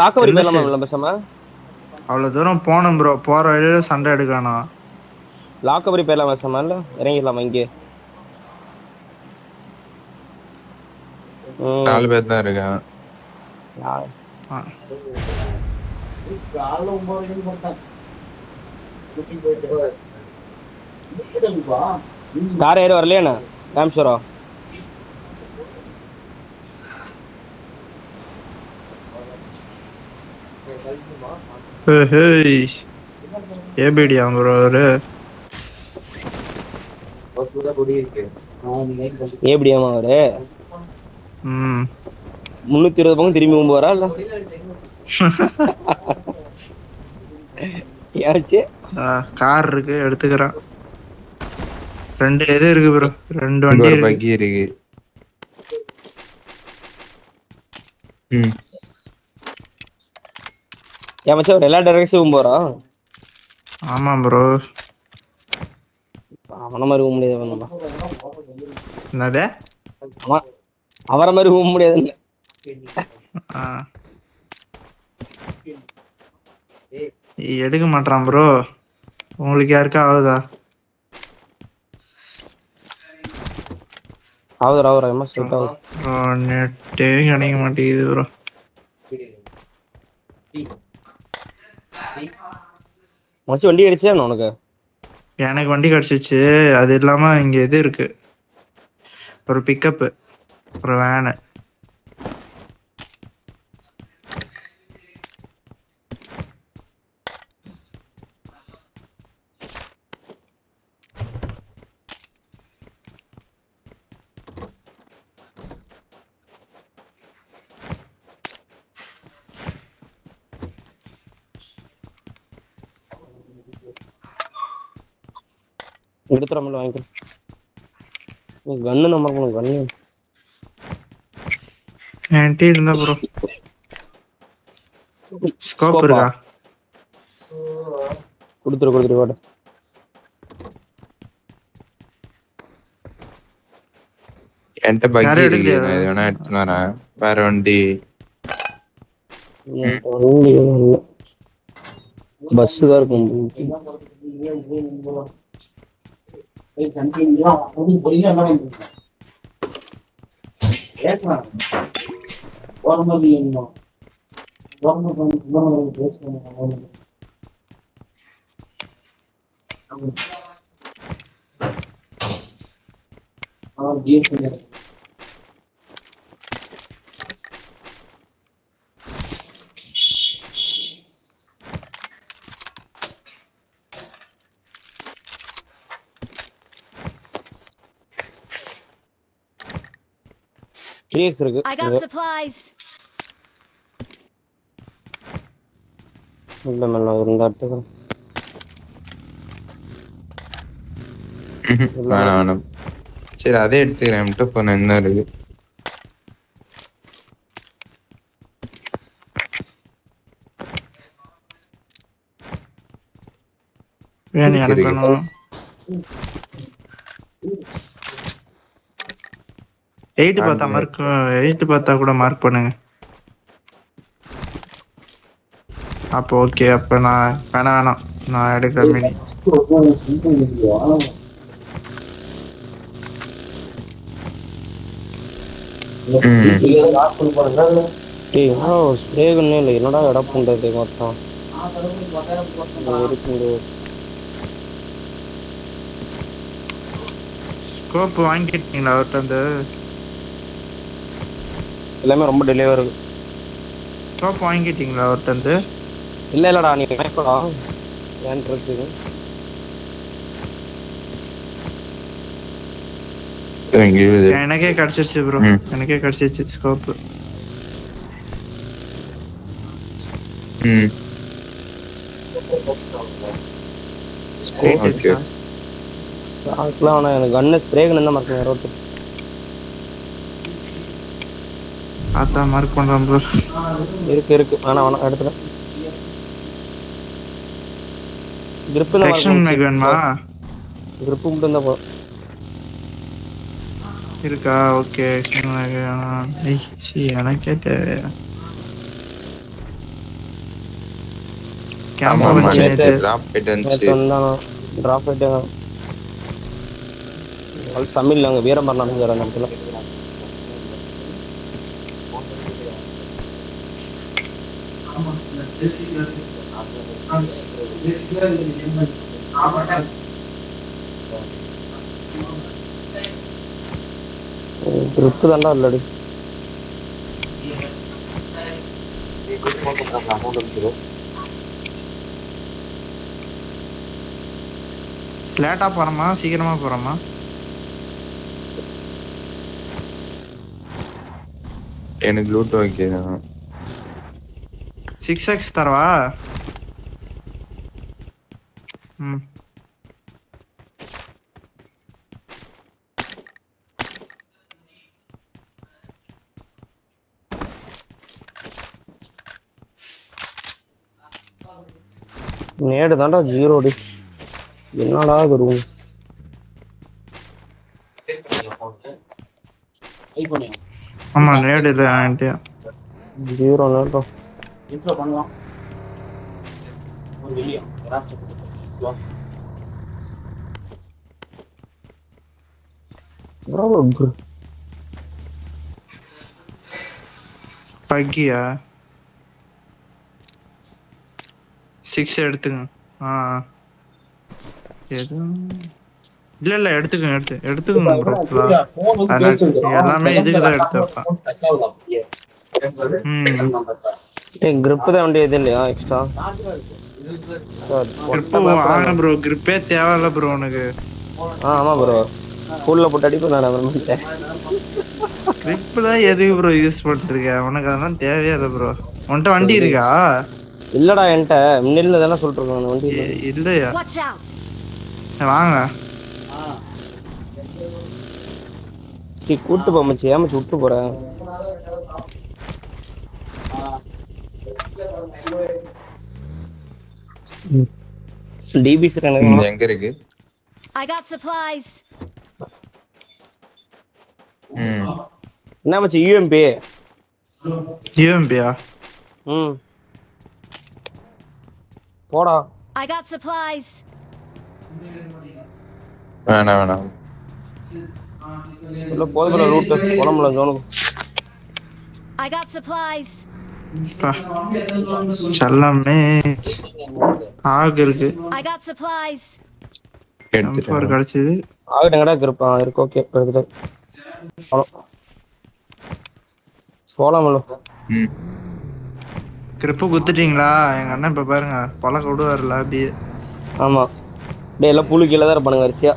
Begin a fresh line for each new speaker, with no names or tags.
லாக்கவரி
எந்த
போயிடலாமா
சைடு?
உள்ள பேசாம?
அவ்வளவு தூரம் போனோம் ப்ரோ. போற வழியில சண்டை எடுக்கணும்.
லாக்கவரி போயிடலாம் பேசாம, இல்ல இறங்கிடலாமா இங்கே?
4 பேர் தான் இருக்கான்.
கார் ஏறி வரலையா ராமேஸ்வரம்?
ஏபிடியா ப்ரோ அவரு?
ஏபிடியாமா அவரு? 320 பக்கம் திரும்பி போறா இல்ல? ஏச்சு
கார் இருக்கு எடுத்துக்கிறேன். 2 இது இருக்கு ப்ரோ. 2
இங்க
வண்டி
ஒரு
இருக்கு.
பக்கி இருக்கு.
ஏன் மச்சான் ஒரு எல்லா டைரக்ஷனும் போறான்?
ஆமா ப்ரோ.
அவன மாதிரி போக முடியாது.
என்னது?
அவரை மாதிரி போக முடியாதுன்னு.
எடுக்க மாட்டான் ப்ரோ. உங்களுக்கு யாருக்கா ஆகுதா?
ஆகுதுரா என்ன ஸ்ட்ரைட் ஆகுது.
நெட்டே கிடைக்க மாட்டேங்குது ப்ரோ.
மச்சி வண்டி அடிச்சா உனக்கு?
எனக்கு வண்டி கிடைச்சிச்சு. அது இல்லாம இங்க இது இருக்கு, ஒரு பிக்கப், ஒரு வேனு.
எடுத்துறோம்ல வாங்கிக்கிறேன். கன்னு நம்ம கன்னு
என்கிட்ட இல்ல ப்ரோ. ஸ்கோப் இருக்கா?
கொடுத்துரு வாட.
என்கிட்ட பக்கி இருக்கு, நான் இது வேணா எடுத்துன்னு வரேன். வேற வண்டி
பஸ் தான் இருக்கும். இருக்கு.
I got supplies.
இல்ல மெல்ல இருந்தா எடுத்துக்கிறேன்.
வேணாம். சரி அதே எடுத்துக்கிறேன். M24 என்ன இருக்கு?
வேணும் எனக்கு வேணும். 8 பார்த்தா மார்க், 8 பார்த்தா கூட மார்க் பண்ணுங்க. அப்போ ஓகே. அப்ப நான் வேணாம், நான் எடுக்கிறேன் மினி.
ஸ்ப்ரே கண்ணே இல்லை. என்னடா இடம் பண்றது மொத்தம்
ஸ்கோப் வாங்கிட்டீங்களா அவர்கிட்ட? அந்த
எல்லாமே ரொம்ப டிலே வருது.
ஸ்கோப் வாங்கிட்டீங்களா அவர்கிட்ட?
இல்லடா நீ வாங்கிக்கோடா. ஏன் இருக்குது?
எனக்கே கிடைச்சிருச்சு ப்ரோ. எனக்கே கிடைச்சிருச்சு ஸ்கோப்.
எனக்கு கன்னு ஸ்ப்ரே கன்னு தான் மார்க் ரோட்டு.
பார்த்தா மார்க் பண்றேன் ப்ரோ.
இருக்கு வேணாம் எடுத்துறேன். grip
வேணுமா?
grip மட்டும் தான் போதும்.
இருக்கா? ஓகே. எனக்கே தேவையா? கேம்ப்
ஆமா
வச்சு
நேத்து
நேத்து.
டிராப் போயிட்டு
நேற்று
வந்துச்சு.
வந்தானோ ட்ராப் ஆயிட்டாங்க. அது சமையல் அங்கே வீரமரம் நடந்துக்கிற அந்த இடத்துல. ட்ரிப்பு தாண்டா இல்லடி.
லேட்டா போறோமா சீக்கிரமா போறோமா?
எனக்கு லூட் ஓகே தான்.
6x தரவா? ம்.
நேடு தாண்டா 0 டி. என்னடா இது ரூம்.
ஆமா நேடு இல்ல என்கிட்ட.
0 நேரம்.
பக்கியா 6 எடுத்துங்க. ஆ எது இல்ல எடுத்துக்கோங்க ப்ரோ. எல்லாமே இதுக்கு தான் எடுத்து வைப்பேன்.
grip தான் வண்டி எது இல்லையா எக்ஸ்ட்ரா?
கிரிப்பு வாங்க ப்ரோ. கிரிப்பே தேவையில்ல ப்ரோ உனக்கு.
ஆமா ப்ரோ. ஸ்கூல்ல போட்டு அடிப்பேன் நான் அப்புறமேட்டு.
கிரிப் தான் எதுக்கு ப்ரோ யூஸ் பண்ணிருக்க? உனக்கு அதெல்லாம் தேவையே இல்லை ப்ரோ. உன்கிட்ட வண்டி இருக்கா?
இல்லடா என்கிட்ட முன்னில தானே சொல்லிருக்கோம் அந்த வண்டி
இல்லையா? வாங்க
கூட்டு போமச்சு ஏமாச்சு விட்டு போறேன். டிபிசி
எங்க இருக்கு?
என்ன மச்சி யூஎம்பி?
யூஎம்பியா?
போடா.
வேணாம்
இல்ல போதும் ரூட் போலாம்ல ஜோனுக்கு.
செல்லமே ஆக இருக்கு.
எடுத்துட்டு
கிடைச்சது.
ஆகிட்டங்கடா கிருப்பா இருக்கு. ஓகே எடுத்துட்டு போலாம்ல.
கிரிப்பு குத்துட்டீங்களா? எங்க அண்ணன் இப்ப பாருங்க பழக்க விடுவாருல அப்படியே.
ஆமா டே எல்லாம் புழு கீழே தான் இருப்பானுங்க வரிசையா.